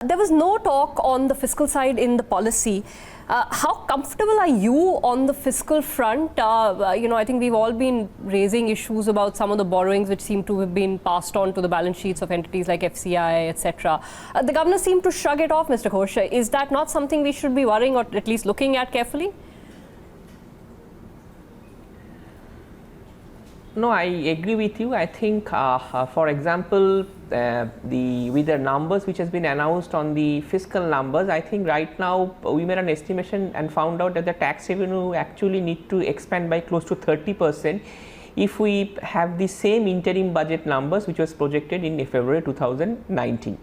There was no talk on the fiscal side in the policy. How comfortable are you on the fiscal front? I think we've all been raising issues about some of the borrowings which seem to have been passed on to the balance sheets of entities like FCI, etc. The governor seemed to shrug it off, Mr. Ghosh. Is that not something we should be worrying or at least looking at carefully? No, I agree with you. I think, for example, with the numbers which has been announced on the fiscal numbers, I think right now we made an estimation and found out that the tax revenue actually need to expand by close to 30% if we have the same interim budget numbers which was projected in February 2019.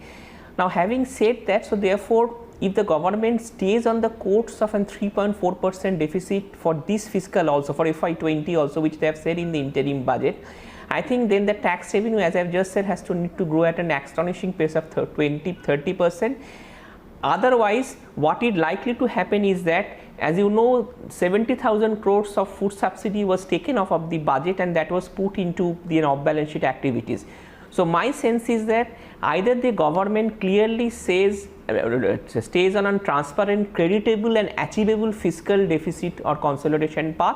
Now, having said that, so therefore, if the government stays on the course of a 3.4% deficit for this fiscal also, for FY20 also, which they have said in the interim budget, I think then the tax revenue, as I have just said, has to need to grow at an astonishing pace of 30%. Otherwise, what is likely to happen is that, as you know, 70,000 crores of food subsidy was taken off of the budget and that was put into the off-balance sheet activities. So my sense is that either the government clearly says stays on a transparent, creditable and achievable fiscal deficit or consolidation path,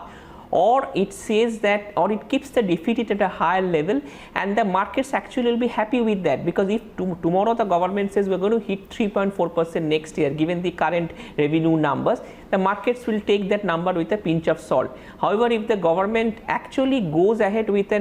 or it says that, or it keeps the deficit at a higher level, and the markets actually will be happy with that, because if tomorrow the government says we are going to hit 3.4% next year given the current revenue numbers, the markets will take that number with a pinch of salt. However, if the government actually goes ahead with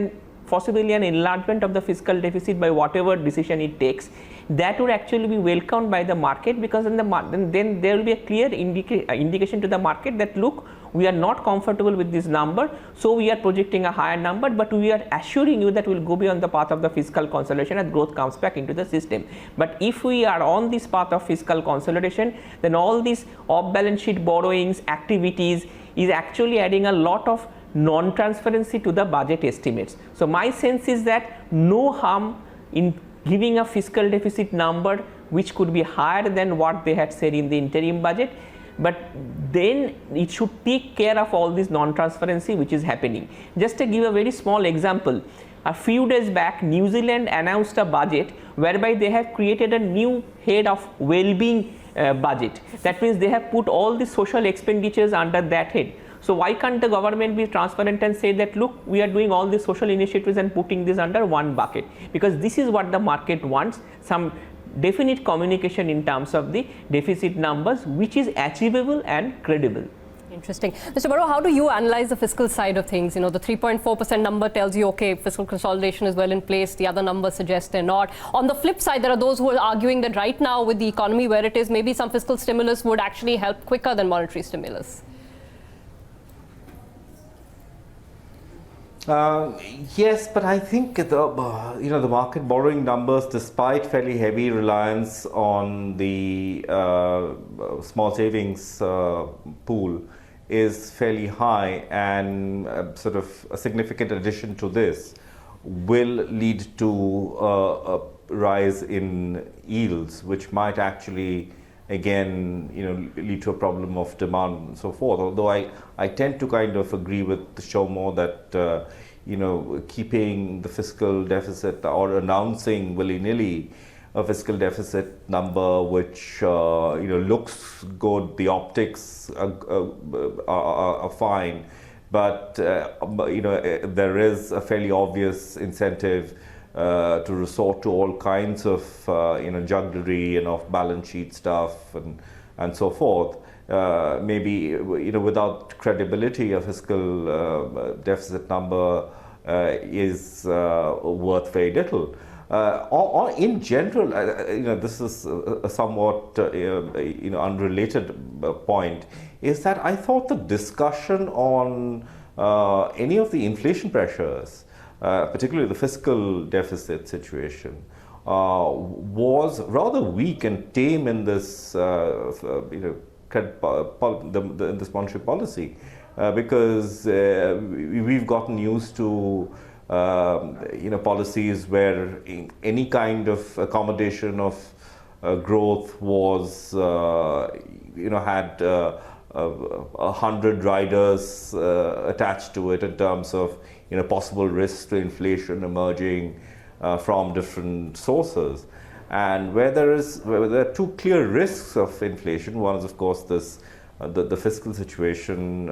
possibly an enlargement of the fiscal deficit by whatever decision it takes, that would actually be welcomed by the market, because then there will be a clear indication to the market that, look, we are not comfortable with this number, so we are projecting a higher number, but we are assuring you that we will go beyond the path of the fiscal consolidation and growth comes back into the system. But if we are on this path of fiscal consolidation, then all these off-balance sheet borrowings activities is actually adding a lot of non-transparency to the budget estimates. So my sense is that no harm in giving a fiscal deficit number which could be higher than what they had said in the interim budget, but then it should take care of all this non-transparency which is happening. Just to give a very small example, a few days back New Zealand announced a budget whereby they have created a new head of well-being budget. That means they have put all the social expenditures under that head. So why can't the government be transparent and say that, look, we are doing all these social initiatives and putting this under one bucket? Because this is what the market wants, some definite communication in terms of the deficit numbers which is achievable and credible. Interesting. Mr. Barua, how do you analyze the fiscal side of things? You know, the 3.4% number tells you, okay, fiscal consolidation is well in place. The other numbers suggest they're not. On the flip side, there are those who are arguing that right now with the economy where it is, maybe some fiscal stimulus would actually help quicker than monetary stimulus. Yes, but I think the market borrowing numbers, despite fairly heavy reliance on the small savings pool, is fairly high, and sort of a significant addition to this will lead to a rise in yields, which might actually again lead to a problem of demand and so forth. Although I tend to kind of agree with Soumya that keeping the fiscal deficit or announcing willy-nilly a fiscal deficit number which looks good, the optics are fine, but there is a fairly obvious incentive to resort to all kinds of jugglery and off-balance sheet stuff and so forth. Maybe without credibility, a fiscal deficit number is worth very little. Or in general, this is a somewhat unrelated point, is that I thought the discussion on any of the inflation pressures, particularly the fiscal deficit situation, was rather weak and tame in this this monetary policy, because we've gotten used to policies where any kind of accommodation of growth was had 100 riders attached to it in terms of possible risks to inflation emerging from different sources. And where there are two clear risks of inflation. One is, of course, this the fiscal situation,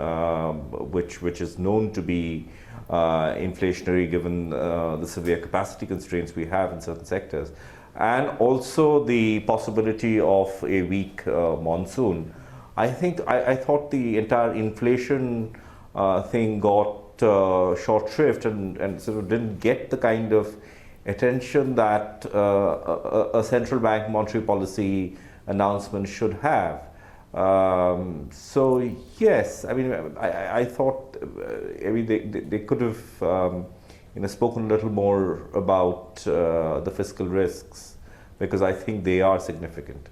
which is known to be inflationary given the severe capacity constraints we have in certain sectors, and also the possibility of a weak monsoon. I thought the entire inflation thing got short shrift and sort of didn't get the kind of attention that a central bank monetary policy announcement should have. So yes, I mean, I thought, they could have, spoken a little more about the fiscal risks, because I think they are significant.